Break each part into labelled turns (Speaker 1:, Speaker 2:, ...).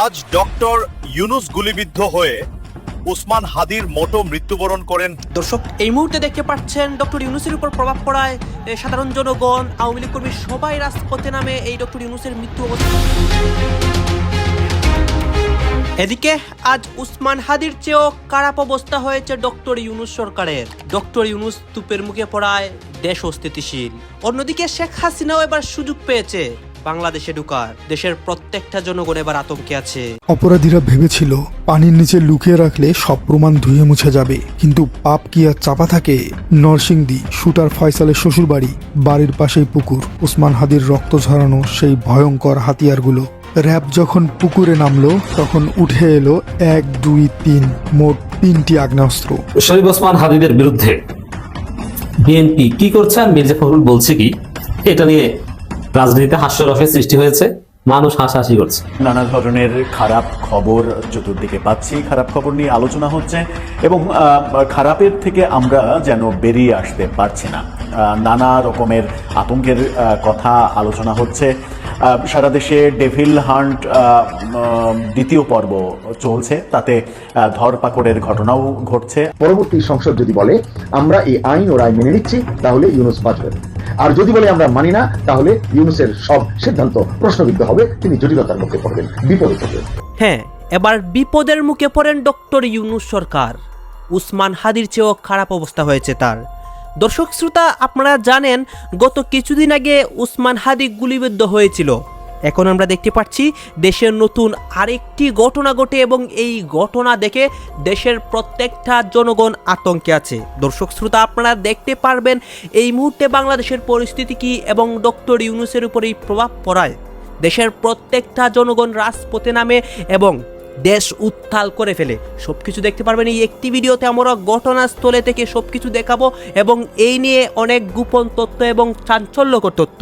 Speaker 1: আজ ডক্টর ইউনুস গুলিবিদ্ধ হয়ে উসমান হাদির মোটো মৃত্যুবরণ করেন।
Speaker 2: দর্শক, এই মুহূর্তে দেখতে পাচ্ছেন ডক্টর ইউনুসের উপর প্রভাব পড়ায় সাধারণ জনগণ, আওয়ামী লীগ কর্মী সবাই রাজপথে নামে এই ডক্টর ইউনুসের মৃত্যু অবস্থা। এদিকে আজ উসমান হাদির চেয়েও খারাপ অবস্থা হয়েছে ডক্টর ইউনুস সরকারের। ডক্টর ইউনুস তুপের মুখে পড়ায় দেশ অস্থিতিশীল। অন্যদিকে শেখ হাসিনাও এবার সুযোগ পেয়েছে বাংলাদেশে ঢুকার। দেশের প্রত্যেকটা জনগণ এবার আতঙ্কে আছে।
Speaker 3: অপরাধীরা ভেবেছিল পানির নিচে লুকিয়ে রাখলে সব প্রমাণ ধুয়ে মুছে যাবে, কিন্তু পাপ কি আর চাপা থাকে? নরসিংদী শুটার ফয়সালের শ্বশুরবাড়ি, বাড়ির পাশেই পুকুর, উসমান হাদির রক্ত ঝরানো সেই ভয়ঙ্কর হাতিয়ারগুলো। র‍্যাব যখন পুকুরে নামলো তখন উঠে এলো 1, 2, 3 মোট 3টি আগ্নেয়াস্ত্র।
Speaker 4: শরীফ ওসমান হাদিদের বিরুদ্ধে বিএনপি কি করছে আর মির্জা ফখরুল বলছে কি, এটা নিয়ে রাজনীতিতে হাস্যরসের সৃষ্টি হয়েছে, মানুষ হাসাহাসি করছে।
Speaker 5: নানা ধরনের খারাপ খবর চতুর্দিকে পাচ্ছি, খারাপ খবর নিয়ে আলোচনা হচ্ছে এবং খারাপের থেকে আমরা যেন বেরিয়ে আসতে পারছি না। নানা রকমের আতঙ্কের কথা আলোচনা হচ্ছে। সারা দেশে ডেভিল হান্ট দ্বিতীয় পর্ব চলছে, তাতে ধরপাকড়ের ঘটনাও ঘটছে।
Speaker 6: পরবর্তী সংসদ যদি বলে আমরা এই আইন ও রায় মেনে নিচ্ছি, তাহলে ইউনুস বাঁচবেন। আর যদি বলে আমরা মানি না, তাহলে ইউনুসের সব সিদ্ধান্ত প্রশ্নবিদ্ধ হবে, তিনি জটিলতার মুখে পড়বেন, বিপদে পড়বেন।
Speaker 2: হ্যাঁ, এবার বিপদের মুখে পড়েন ডক্টর ইউনুস সরকার। উসমান হাদির চেয়েও খারাপ অবস্থা হয়েছে তার। দর্শক শ্রোতা, আপনারা জানেন গত কিছুদিন আগে উসমান হাদি গুলিবিদ্ধ হয়েছিল। এখন আমরা দেখতে পাচ্ছি দেশের নতুন আরেকটি ঘটনা ঘটে এবং এই ঘটনা দেখে দেশের প্রত্যেকটা জনগণ আতঙ্কে আছে। দর্শক শ্রোতা, আপনারা দেখতে পারবেন এই মুহূর্তে বাংলাদেশের পরিস্থিতি কি এবং ডক্টর ইউনুসের উপর এই প্রভাব পড়ায় দেশের প্রত্যেকটা জনগণ রাজপথে নামে এবং দেশ উত্তাল করে ফেলে। সবকিছু দেখতে পারবেন এই একটি ভিডিওতে। আমরা ঘটনাস্থলে থেকে সবকিছু দেখাবো এবং এই নিয়ে অনেক গোপন তথ্য এবং চাঞ্চল্যকর তথ্য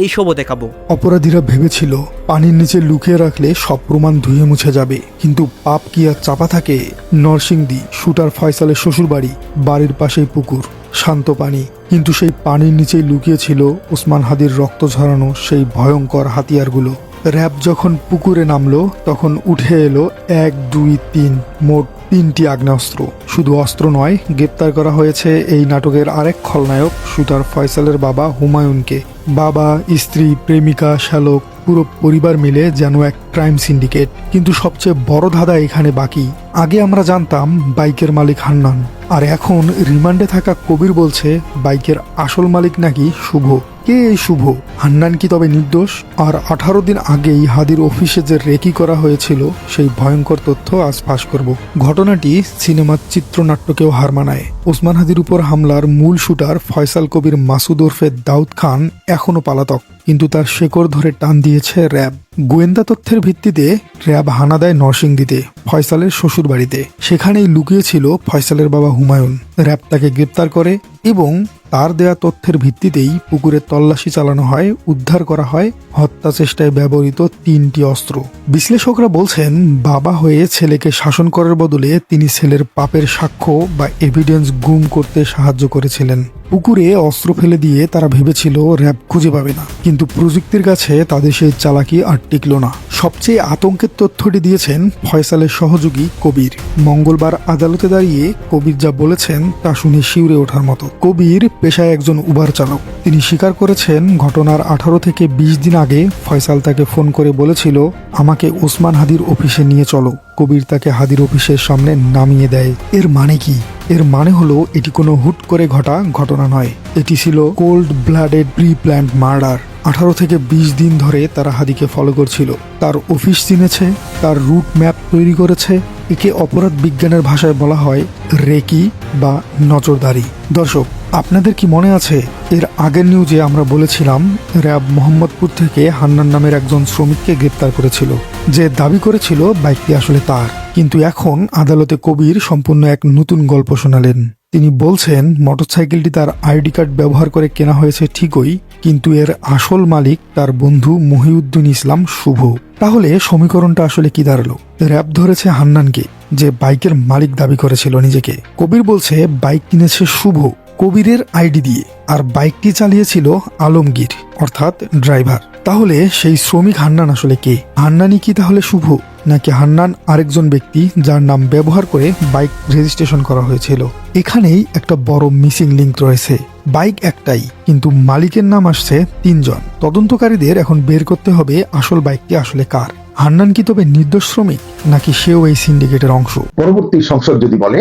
Speaker 2: এইসবও দেখাবো।
Speaker 3: অপরাধীরা ভেবেছিল পানির নিচে লুকিয়ে রাখলে সব প্রমাণ ধুয়ে মুছে যাবে, কিন্তু পাপ কি আর চাপা থাকে? নরসিংদী শুটার ফয়সালের শ্বশুরবাড়ি, বাড়ির পাশেই পুকুর, শান্ত পানি, কিন্তু সেই পানির নিচেই লুকিয়ে ছিল উসমান হাদির রক্ত ঝরানো সেই ভয়ঙ্কর হাতিয়ারগুলো। র‍্যাব যখন পুকুরে নামলো তখন উঠে এলো 1, 2, 3 মোট 3টি আগ্নেয়াস্ত্র। শুধু অস্ত্র নয়, গ্রেপ্তার করা হয়েছে এই নাটকের আরেক খলনায়ক শুটার ফয়সালের বাবা হুমায়ুনকে। বাবা, স্ত্রী, প্রেমিকা, শ্যালক, পুরো পরিবার মিলে যেন এক ক্রাইম সিন্ডিকেট। কিন্তু সবচেয়ে বড় ধাঁধা এখানে বাকি। আগে আমরা জানতাম বাইকের মালিক হান্নান, আর এখন রিমান্ডে থাকা কবির বলছে বাইকের আসল মালিক নাকি শুভ। কে এই শুভ? হান্নান কি তবে নির্দোষ? আর 18 দিন আগেই হাদির অফিসে যে রেকি করা হয়েছিল সেই ভয়ঙ্কর তথ্য আজ ফাঁস করব। ঘটনাটি সিনেমার চিত্রনাট্যকেও হার মানায়। ওসমান হাদির উপর হামলার মূল শুটার ফয়সাল কবির মাসুদ ওরফে দাউদ খান এখনো পলাতক, কিন্তু তার শেকড় ধরে টান দিয়েছে র‍্যাব। গোয়েন্দা তথ্যের ভিত্তিতে র‍্যাব হানা দেয় নরসিংদীতে ফয়সালের শ্বশুর বাড়িতে। সেখানেই লুকিয়েছিল ফয়সালের বাবা হুমায়ুন। র‍্যাব তাকে গ্রেপ্তার করে এবং তার দেয়া তথ্যের ভিত্তিতেই পুকুরে তল্লাশি চালানো হয়, উদ্ধার করা হয় হত্যা চেষ্টায় ব্যবহৃত 3টি অস্ত্র। বিশ্লেষকরা বলছেন বাবা হয়ে ছেলেকে শাসন করার বদলে তিনি ছেলের পাপের সাক্ষ্য বা এভিডেন্স গুম করতে সাহায্য করেছিলেন। পুকুরে অস্ত্র ফেলে দিয়ে তারা ভেবেছিল র‍্যাব খুঁজে পাবে না, কিন্তু প্রযুক্তির কাছে তাদের সেই চালাকি আর টিকল না। সবচেয়ে আতঙ্কের তথ্যটি দিয়েছেন ফয়সালের সহযোগী কবির। মঙ্গলবার আদালতে দাঁড়িয়ে কবির যা বলেছেন তা শুনে শিউরে ওঠার মতো। কবির পেশায় একজন উবার চালক। তিনি স্বীকার করেছেন ঘটনার 18 থেকে 20 দিন আগে ফয়সাল তাকে ফোন করে বলেছিল, আমাকে ওসমান হাদির অফিসে নিয়ে চলো। কবির তাকে হাদির অফিসের সামনে নামিয়ে দেয়। এর মানে কি? এর মানে হলো এটি কোনো হুট করে ঘটা ঘটনা নয়, এটি ছিল cold blooded pre planned murder. 18 থেকে 20 দিন ধরে তারা হাদিকে ফলো করছিল, তার অফিস চিনেছে, তার রুট ম্যাপ তৈরি করেছে। একে অপরাধ বিজ্ঞানের ভাষায় বলা হয় রেকি বা নজরদারি। দর্শক, আপনাদের কি মনে আছে এর আগের নিউজে আমরা বলেছিলাম র‍্যাব মোহাম্মদপুর থেকে হান্নান নামের একজন শ্রমিককে গ্রেপ্তার করেছিল, যে দাবি করেছিল বাইকটি আসলে তার। কিন্তু এখন আদালতে কবির সম্পূর্ণ এক নতুন গল্প শোনালেন। তিনি বলছেন মোটরসাইকেলটি তার আইডি কার্ড ব্যবহার করে কেনা হয়েছে ঠিকই, কিন্তু এর আসল মালিক তার বন্ধু মহিউদ্দিন ইসলাম শুভ। তাহলে সমীকরণটা আসলে কি দাঁড়ালো? র‍্যাব ধরেছে হান্নানকে, যে বাইকের মালিক দাবি করেছিল নিজেকে। কবির বলছে বাইক কিনেছে শুভ কবিরের আইডি দিয়ে, আর বাইকটি চালিয়েছিল আলমগীর অর্থাৎ ড্রাইভার। তাহলে সেই শ্রমিক হান্নান আসলে কে? হান্নানই কি তাহলে শুভ, নাকি হান্নান আরেকজন ব্যক্তি যার নাম ব্যবহার করে বাইক রেজিস্ট্রেশন করা হয়েছিল? এখানেই একটা বড় মিসিং লিংক রয়েছে। বাইক একটাই, কিন্তু মালিকের নাম আসছে 3 জন। তদন্তকারীদের এখন বের করতে হবে আসল বাইকটি আসলে কার। হান্নান কি তবে নির্দোষ শ্রমিক, নাকি সেও এই সিন্ডিকেটের অংশ?
Speaker 6: পরবর্তী সংসদ যদি বলে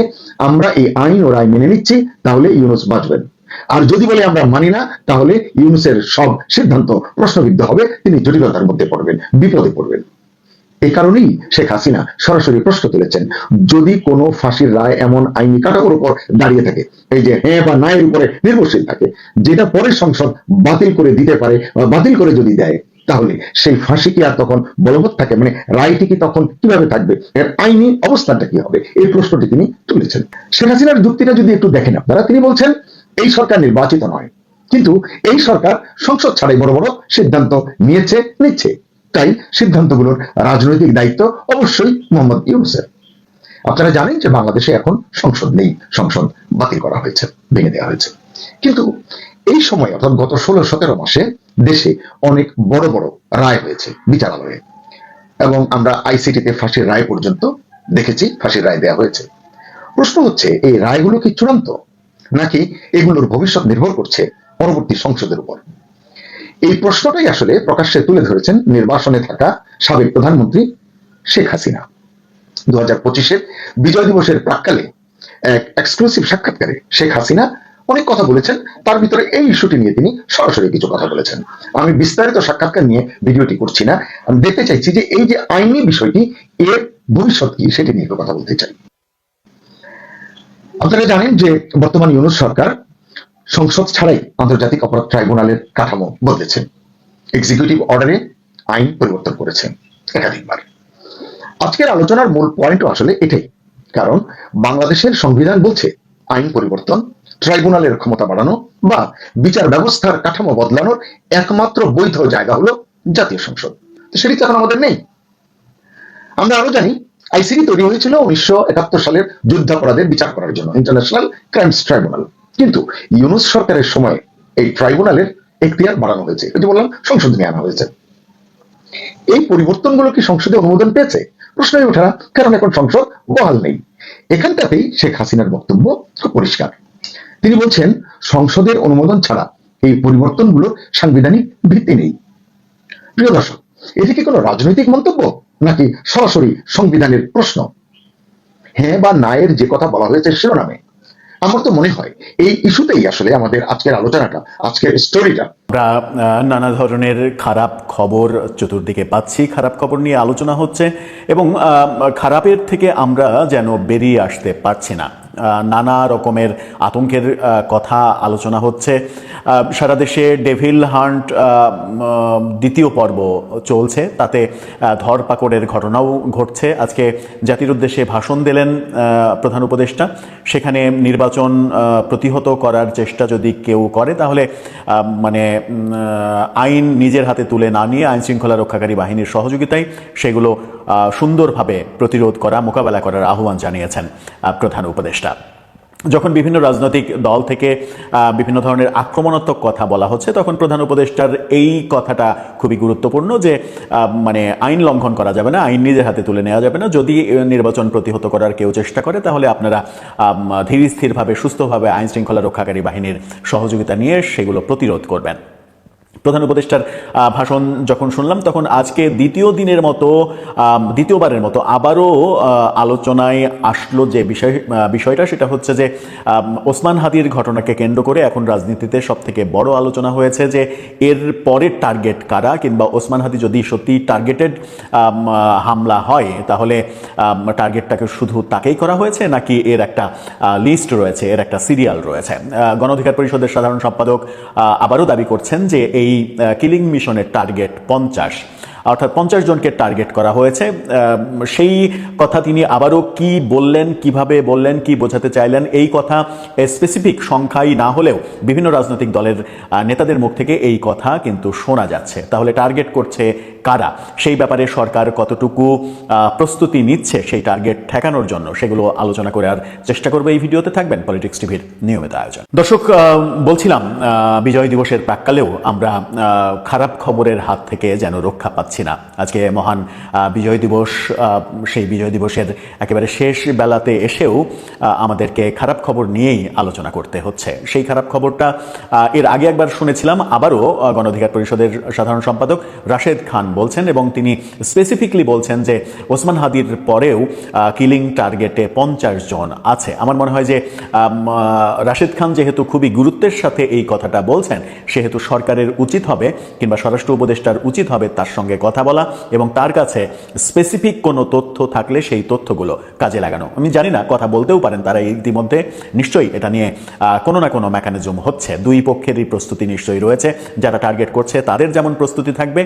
Speaker 6: আমরা এই আইন ও রায় মেনে নিচ্ছি, তাহলে ইউনুস বাঁচবেন। আর যদি বলে আমরা মানি না, তাহলে ইউনুসের সব সিদ্ধান্ত প্রশ্নবিদ্ধ হবে, তিনি জটিলতার মধ্যে পড়বেন, বিপদে পড়বেন। এই কারণেই শেখ হাসিনা সরাসরি প্রশ্ন তুলেছেন, যদি কোনো ফাঁসির রায় এমন আইনি কাঠামোর উপর দাঁড়িয়ে থাকে, এই যে হ্যাঁ বা না এর উপরে নির্ভরশীল থাকে, যেটা পরে সংসদ বাতিল করে দিতে পারে, বা বাতিল করে যদি দেয়, তাহলে সেই ফাঁসি কি আর তখন বলবৎ থাকে? মানে রায়টি কি তখন কিভাবে থাকবে, এর আইনি অবস্থানটা কি হবে? এই প্রশ্নটি তিনি তুলেছেন। শেখ হাসিনার যুক্তিটা যদি একটু দেখেন আপনারা, তিনি বলছেন এই সরকার নির্বাচিত নয়, কিন্তু এই সরকার সংসদ ছাড়াই বড় বড় সিদ্ধান্ত নিচ্ছে, তাই সিদ্ধান্তগুলোর রাজনৈতিক দায়িত্ব অবশ্যই মোহাম্মদ ইউনূসের। আপনারা জানেন যে বাংলাদেশে এখন সংসদ নেই, সংসদ বাতিল করা হয়েছে, ভেঙে দেওয়া হয়েছে। কিন্তু এই সময় অর্থাৎ গত 16-17 মাসে দেশে অনেক বড় বড় রায় হয়েছে বিচারালয়ে, এবং আমরা আইসিটিতে ফাঁসির রায় পর্যন্ত দেখেছি, ফাঁসির রায় দেওয়া হয়েছে। প্রশ্ন হচ্ছে, এই রায়গুলো কি চূড়ান্ত, নাকি এগুলোর ভবিষ্যৎ নির্ভর করছে পরবর্তী সংসদের উপর? এই প্রশ্নটাই আসলে প্রকাশ্যে তুলে ধরেছেন নির্বাসনে থাকা সাবেক প্রধানমন্ত্রী শেখ হাসিনা। 2025-এর বিজয় দিবসের প্রাক্কালে এক এক্সক্লুসিভ সাক্ষাৎকারে শেখ হাসিনা অনেক কথা বলেছেন, তার ভিতরে এই ইস্যুটি নিয়ে তিনি সরাসরি কিছু কথা বলেছেন। আমি বিস্তারিত সাক্ষাৎকার নিয়ে ভিডিওটি করছি না, আমি দেখতে চাইছি যে এই যে আইনি বিষয়টি, এর ভবিষ্যৎ কি সেটি নিয়ে কথা বলতে চাই। আপনারা জানেন যে বর্তমান ইউনূস সরকার সংসদ ছাড়াই আন্তর্জাতিক অপরাধ ট্রাইব্যুনালের কাঠামো বদলেছেন, এক্সিকিউটিভ অর্ডারে আইন পরিবর্তন করেছেন একাধিকবার। আজকের আলোচনার মূল পয়েন্টও আসলে এটাই, কারণ বাংলাদেশের সংবিধান বলছে আইন পরিবর্তন, ট্রাইব্যুনালের ক্ষমতা বাড়ানো বা বিচার ব্যবস্থার কাঠামো বদলানোর একমাত্র বৈধ জায়গা হলো জাতীয় সংসদ। তো সেটি তো এখন আমাদের নেই। আমরা আরো জানি আইসিটি তৈরি হয়েছিল 1971 সালের যুদ্ধাপরাধের বিচার করার জন্য, ইন্টারন্যাশনাল ক্রাইমস ট্রাইব্যুনাল। কিন্তু ইউনূস সরকারের সময় এই ট্রাইব্যুনালের এখতিয়ার বাড়ানো হয়েছে, এই যে বললাম সংসদে নিয়ে আনা হয়েছে। এই পরিবর্তনগুলো কি সংসদে অনুমোদন পেয়েছে? প্রশ্নই ওঠে না, কারণ এখন সংসদ বহাল নেই। এখানটাতেই শেখ হাসিনার বক্তব্য খুব পরিষ্কার। তিনি বলছেন সংসদের অনুমোদন ছাড়া এই পরিবর্তনগুলোর সাংবিধানিক ভিত্তি নেই। প্রিয় দর্শক, এটি কি কোনো রাজনৈতিক মন্তব্য, নাকি সরাসরি সংবিধানের প্রশ্ন? হ্যাঁ বা না এর যে কথা বলা হয়েছে শিরোনামে, আমার তো মনে হয় এই ইস্যুতেই আসলে আমাদের আজকের আলোচনাটা, আজকের স্টোরিটা।
Speaker 5: আমরা নানা ধরনের খারাপ খবর চতুর্দিকে পাচ্ছি, খারাপ খবর নিয়ে আলোচনা হচ্ছে, এবং খারাপের থেকে আমরা যেন বেরিয়ে আসতে পারছি না। নানা রকমের আতঙ্কের কথা আলোচনা হচ্ছে। সারা দেশে ডেভিল হান্ট দ্বিতীয় পর্ব চলছে, তাতে ধরপাকড়ের ঘটনাও ঘটছে। আজকে জাতির উদ্দেশ্যে ভাষণ দিলেন প্রধান উপদেষ্টা, সেখানে নির্বাচন প্রতিহত করার চেষ্টা যদি কেউ করে, তাহলে মানে আইন নিজের হাতে তুলে না নিয়ে আইন শৃঙ্খলা রক্ষাকারী বাহিনীর সহযোগিতায় সেগুলো সুন্দরভাবে প্রতিরোধ করা, মোকাবেলা করার আহ্বান জানিয়েছেন প্রধান উপদেষ্টা। যখন বিভিন্ন রাজনৈতিক দল থেকে বিভিন্ন ধরনের আক্রমণাত্মক কথা বলা হচ্ছে, তখন প্রধান উপদেষ্টার এই কথাটা খুবই গুরুত্বপূর্ণ যে মানে আইন লঙ্ঘন করা যাবে না, আইন নিজের হাতে তুলে নেওয়া যাবে না। যদি নির্বাচন প্রতিহত করার কেউ চেষ্টা করে, তাহলে আপনারা ধীর স্থিরভাবে, সুস্থভাবে আইন শৃঙ্খলা রক্ষাকারী বাহিনীর সহযোগিতা নিয়ে সেগুলো প্রতিরোধ করবেন। প্রধান উপদেষ্টার ভাষণ যখন শুনলাম, তখন আজকে দ্বিতীয়বারের মতো আবারও আলোচনায় আসলো যে বিষয়টা, সেটা হচ্ছে যে ওসমান হাদির ঘটনাকে কেন্দ্র করে এখন রাজনীতিতে সব থেকে বড় আলোচনা হয়েছে যে এর পরের টার্গেট কারা, কিংবা ওসমান হাদি যদি সত্যি টার্গেটেড হামলা হয়, তাহলে টার্গেটটাকে শুধু তাকেই করা হয়েছে, নাকি এর একটা লিস্ট রয়েছে, এর একটা সিরিয়াল রয়েছে। গণ অধিকার পরিষদের সাধারণ সম্পাদক আবারও দাবি করছেন যে এই কিলিং মিশনের টার্গেট 50, অর্থাৎ 50 জনকে টার্গেট করা হয়েছে। সেই কথা তিনি আবারও কি বললেন, কিভাবে বললেন, কি বোঝাতে চাইলেন, এই কথা স্পেসিফিক সংখ্যাই না হলেও বিভিন্ন রাজনৈতিক দলের নেতাদের মুখ থেকে এই কথা কিন্তু শোনা যাচ্ছে। তাহলে টার্গেট করছে কারা, সেই ব্যাপারে সরকার কতটুকু প্রস্তুতি নিচ্ছে সেই টার্গেট ঠেকানোর জন্য, সেগুলো আলোচনা করে আর চেষ্টা করবে এই ভিডিওতে। থাকবেন পলিটিক্স টিভির নিয়মিত আয়োজন। দর্শক, বলছিলাম বিজয় দিবসের প্রাক্কালেও আমরা খারাপ খবরের হাত থেকে যেন রক্ষা পাচ্ছি না। আজকে মহান বিজয় দিবস, সেই বিজয় দিবসের একেবারে শেষ বেলাতে এসেও আমাদেরকে খারাপ খবর নিয়েই আলোচনা করতে হচ্ছে। সেই খারাপ খবরটা এর আগে একবার শুনেছিলাম, আবারও গণ অধিকার পরিষদের সাধারণ সম্পাদক রাশেদ খান বলছেন, এবং তিনি স্পেসিফিকলি বলছেন যে ওসমান হাদির পরেও কিলিং টার্গেটে 50 জন আছে। আমার মনে হয় যে রাশেদ খান যেহেতু খুবই গুরুত্বের সাথে এই কথাটা বলছেন, সেহেতু সরকারের উচিত হবে, কিংবা স্বরাষ্ট্র উপদেষ্টার উচিত হবে তার সঙ্গে কথা বলা এবং তার কাছে স্পেসিফিক কোনো তথ্য থাকলে সেই তথ্যগুলো কাজে লাগানো। আমি জানি না, কথা বলতেও পারেন তারা ইতিমধ্যে, নিশ্চয়ই এটা নিয়ে কোনো না কোনো মেকানিজম হচ্ছে। দুই পক্ষেরই প্রস্তুতি নিশ্চয়ই রয়েছে, যারা টার্গেট করছে তাদের যেমন প্রস্তুতি থাকবে,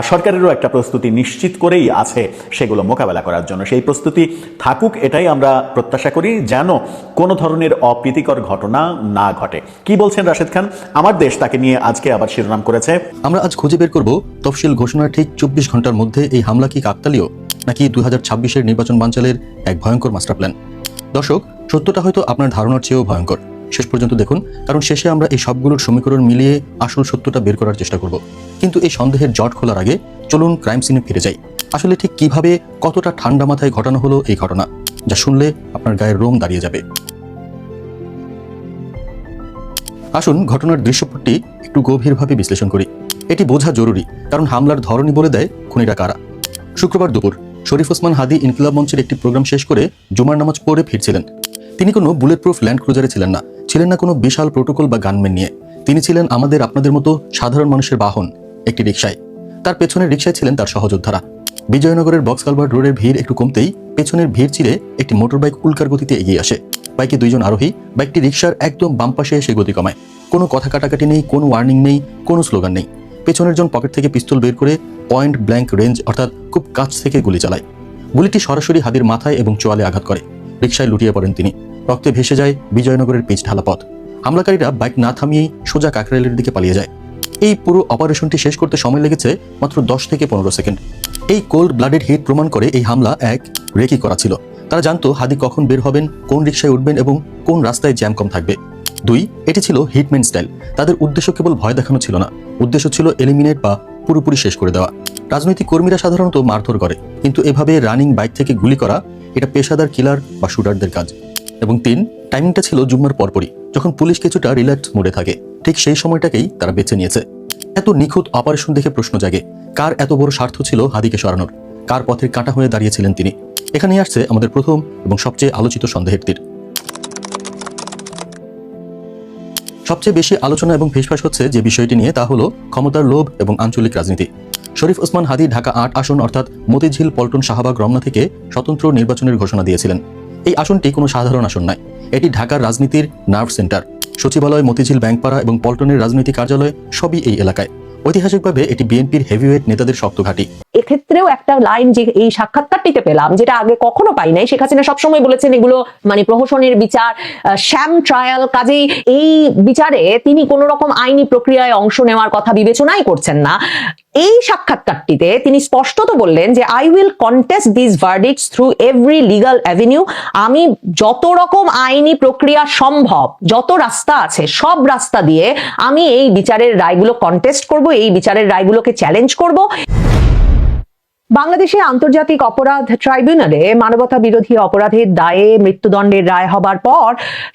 Speaker 5: সরকারেরও একটা প্রস্তুতি নিশ্চিত করেই আছে সেগুলো মোকাবেলা করার জন্য। সেই প্রস্তুতি থাকুক, এটাই আমরা প্রত্যাশা করি, যেন কোনো ধরনের অপ্রীতিকর ঘটনা না ঘটে। কি বলছেন রাশেদ খান? আমার দেশ তাকে নিয়ে আজকে আবার শিরোনাম করেছে,
Speaker 7: আমরা আজ খুঁজে বের করব তফসিল ঘোষণার ঠিক 24 ঘন্টার মধ্যে এই হামলা কি কাকতালীয় নাকি 2026-এর নির্বাচন বানচালের এক ভয়ঙ্কর মাস্টার প্ল্যান। দর্শক, সত্যটা হয়তো আপনার ধারণার চেয়েও ভয়ঙ্কর। শেষ পর্যন্ত দেখুন, কারণ শেষে আমরা এই সবগুলোর সমীকরণ মিলিয়ে আসল সত্যটা বের করার চেষ্টা করব। কিন্তু এই সন্দেহের জট খোলার আগে চলুন ক্রাইম সিনে ফিরে যাই। আসলে ঠিক কিভাবে, কতটা ঠান্ডা মাথায় ঘটানো হলো এই ঘটনা, যা শুনলে আপনার গায়ের রোম দাঁড়িয়ে যাবে। আসুন ঘটনার দৃশ্যপটটি একটু গভীরভাবে বিশ্লেষণ করি। এটি বোঝা জরুরি, কারণ হামলার ধরনই বলে দেয় খুনিরা কারা। শুক্রবার দুপুর শরীফ ওসমান হাদি ইনকিলাব মঞ্চের একটি প্রোগ্রাম শেষ করে জুমার নামাজ পড়ে ফিরছিলেন। তিনি কোনো বুলেট প্রুফ ল্যান্ড ক্রুজারে ছিলেন না, ছিলেন না কোনো বিশাল প্রোটোকল বা গানম্যান নিয়ে। তিনি ছিলেন আমাদের আপনাদের মতো সাধারণ মানুষের বাহন, একটি রিকশায়। তার পেছনের রিকশায় ছিলেন তার সহযোদ্ধারা। বিজয়নগরের বক্স কালভার্ট রোডের ভিড় একটু কমতেই পেছনের ভিড় চিরে একটি মোটরবাইক উল্কার গতিতে এগিয়ে আসে। বাইকে 2 জন আরোহী বাইকটি রিকশার একদম বাম পাশে এসে গতি কমায়। কোনো কথা কাটাকাটি নেই, কোনো ওয়ার্নিং নেই, কোনো স্লোগান নেই। পেছনের জন পকেট থেকে পিস্তল বের করে পয়েন্ট ব্ল্যাঙ্ক রেঞ্জ অর্থাৎ খুব কাছ থেকে গুলি চালায়। গুলিটি সরাসরি হাদির মাথায় এবং চোয়ালে আঘাত করে। রিকশায় লুটিয়ে পড়েন তিনি। রক্তে ভেসে যায় বিজয়নগরের পিচ ঢালা পথ। হামলাকারীরা বাইক না থামিয়েই সোজা কাকরাইলের দিকে পালিয়ে যায়। এই পুরো অপারেশনটি শেষ করতে সময় লেগেছে মাত্র 10 থেকে 15 সেকেন্ড। এই কোল্ড ব্লাডেড হিট প্রমাণ করে এই হামলা এক রেকি করা ছিল। তারা জানতো হাদি কখন বের হবেন, কোন রিকশায় উঠবেন এবং কোন রাস্তায় জ্যাম কম থাকবে। 2, এটি ছিল হিটম্যান স্টাইল। তাদের উদ্দেশ্য কেবল ভয় দেখানো ছিল না, উদ্দেশ্য ছিল এলিমিনেট বা পুরোপুরি শেষ করে দেওয়া। রাজনৈতিক কর্মীরা সাধারণত মারধর করে, কিন্তু এভাবে রানিং বাইক থেকে গুলি করা, এটা পেশাদার কিলার বা শুটারদের কাজ। এবং 3, টাইমিংটা ছিল জুম্মার পরপরই, যখন পুলিশ কিছুটা রিল্যাক্স মোডে থাকে। ঠিক সেই সময়টাকেই তারা বেছে নিয়েছে। এত নিখুঁত অপারেশন দেখে প্রশ্ন জাগে, কার এত বড় স্বার্থ ছিল হাদিকে সরানোর? কার পথের কাঁটা হয়ে দাঁড়িয়েছিলেন তিনি? এখানেই আসছে আমাদের প্রথম এবং সবচেয়ে আলোচিত সন্দেহের তীর। সবচেয়ে বেশি আলোচনা এবং ফিসফাস হচ্ছে যে বিষয়টি নিয়ে, তা হলো ক্ষমতার লোভ এবং আঞ্চলিক রাজনীতি। শরীফ ওসমান হাদি ঢাকা 8 আসন অর্থাৎ মতিঝিল, পল্টন, শাহবাগ, রমনা থেকে স্বতন্ত্র নির্বাচনের ঘোষণা দিয়েছিলেন। এই আসনটি কোনো সাধারণ আসন নয়, এটি ঢাকার রাজনীতির নার্ভ সেন্টার। সচিবালয়, মতিঝিল, ব্যাংকপাড়া এবং পল্টনের রাজনৈতিক কার্যালয় সবই এই এলাকায়। ঐতিহাসিকভাবে এটি বিএনপির হেভিওয়েট নেতাদের শক্ত ঘাঁটি।
Speaker 8: এক্ষেত্রেও একটা লাইন যে এই সাক্ষাৎকারটিতে পেলাম, যেটা আগে কখনো পাই নাই, শেখ হাসিনা সবসময় বলেছেন এগুলো মানে প্রহসনের বিচার, শ্যাম ট্রায়াল, কাজেই এই বিচারে তিনি কোন রকম আইনি প্রক্রিয়ায় অংশ নেওয়ার কথা বিবেচনাই করছেন না। এই সাক্ষাৎকারটিতে তিনি স্পষ্টত বললেন যে I will contest this verdicts through every legal avenue. আমি যত রকম আইনি প্রক্রিয়া সম্ভব, যত রাস্তা আছে সব রাস্তা দিয়ে আমি এই বিচারের রায়গুলো কন্টেস্ট করব, এই বিচারের রায়গুলোকে চ্যালেঞ্জ করব। বাংলাদেশে আন্তর্জাতিক অপরাধ ট্রাইব্যুনালে মানবতা বিরোধী অপরাধের দায়ে মৃত্যুদণ্ডের রায় হবার পর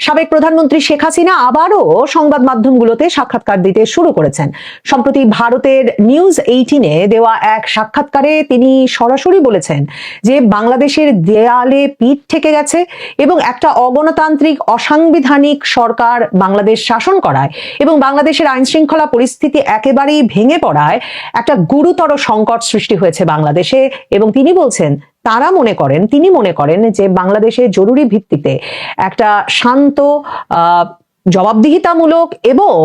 Speaker 8: সাবেক প্রধানমন্ত্রী শেখ হাসিনা আবারও সংবাদ মাধ্যমগুলোতে সাক্ষাৎকার দিতে শুরু করেছেন। সম্প্রতি ভারতের নিউজ 18-এ দেওয়া এক সাক্ষাৎকারে তিনি সরাসরি বলেছেন যে বাংলাদেশের দেয়ালে পিঠ ঠেকে গেছে এবং একটা অগণতান্ত্রিক অসাংবিধানিক সরকার বাংলাদেশ শাসন করায় এবং বাংলাদেশের আইন শৃঙ্খলা পরিস্থিতি একেবারেই ভেঙে পড়ায় একটা গুরুতর সংকট সৃষ্টি হয়েছে বাংলাদেশে। এবং তিনি বলছেন তিনি মনে করেন যে বাংলাদেশে জরুরি ভিত্তিতে একটা শান্ত জবাবদিহিতামূলক এবং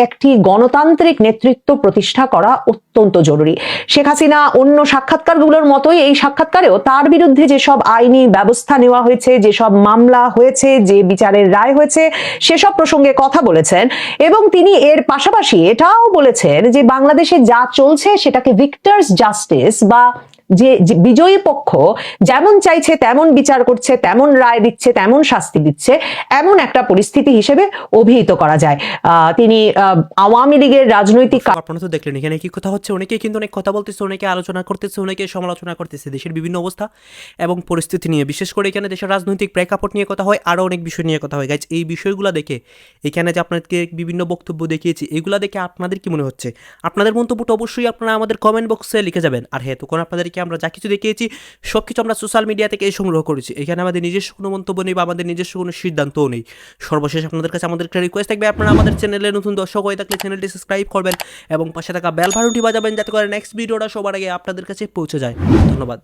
Speaker 8: একটি গণতান্ত্রিক নেতৃত্ব প্রতিষ্ঠা করা অত্যন্ত জরুরি। শেখ হাসিনা অন্য সাক্ষাৎকারগুলোর মতোই এই সাক্ষাৎকারেও তার বিরুদ্ধে যেসব আইনি ব্যবস্থা নেওয়া হয়েছে, যেসব মামলা হয়েছে, যে বিচারের রায় হয়েছে, সেসব প্রসঙ্গে কথা বলেছেন এবং তিনি এর পাশাপাশি এটাও বলেছেন যে বাংলাদেশে যা চলছে সেটাকে ভিক্টরস জাস্টিস বা যে বিজয়ী পক্ষ যেমন চাইছে তেমন বিচার করছে, তেমন রায় দিচ্ছে, তেমন শাস্তি দিচ্ছে, এমন একটা পরিস্থিতি হিসেবে অভিহিত করা যায়। তিনি আওয়ামী লীগের রাজনৈতিক
Speaker 2: আপনারা তো দেখলেন এখানে কি কথা হচ্ছে, অনেকে কিন্তু অনেক কথা বলতেছে, অনেকে আলোচনা করতেছে, অনেকে সমালোচনা করতেছে দেশের বিভিন্ন অবস্থা এবং পরিস্থিতি নিয়ে। বিশেষ করে এখানে দেশের রাজনৈতিক প্রেক্ষাপট নিয়ে কথা হয়, আরও অনেক বিষয় নিয়ে কথা হয়। গাইজ, এই বিষয়গুলো দেখে এখানে যে আপনাদেরকে বিভিন্ন বক্তব্য দেখিয়েছি, এগুলো দেখে আপনাদের কি মনে হচ্ছে? আপনাদের মন্তব্যটা অবশ্যই আপনারা আমাদের কমেন্ট বক্সে লিখে যাবেন। আর হ্যাঁ, তখন আপনাদেরকে আমরা যা কিছু দেখিয়েছি সব কিছু আমরা সোশ্যাল মিডিয়া থেকে সংগ্রহ করেছি। এখানে আমাদের নিজস্ব কোনো মন্তব্য নেই বা আমাদের নিজস্ব কোনো সিদ্ধান্তও নেই। সর্বশেষ আপনাদের কাছে আমাদের একটা রিকোয়েস্ট থাকবে, আপনারা আমাদের চ্যানেলে নতুন দর্শক হয়ে থাকলে চ্যানেলটি সাবস্ক্রাইব করবেন এবং পাশে থাকা বেল বাটনটি বাজাবেন যাতে করে নেক্সট ভিডিওটা সবার আগে আপনাদের কাছে পৌঁছে যায়। ধন্যবাদ।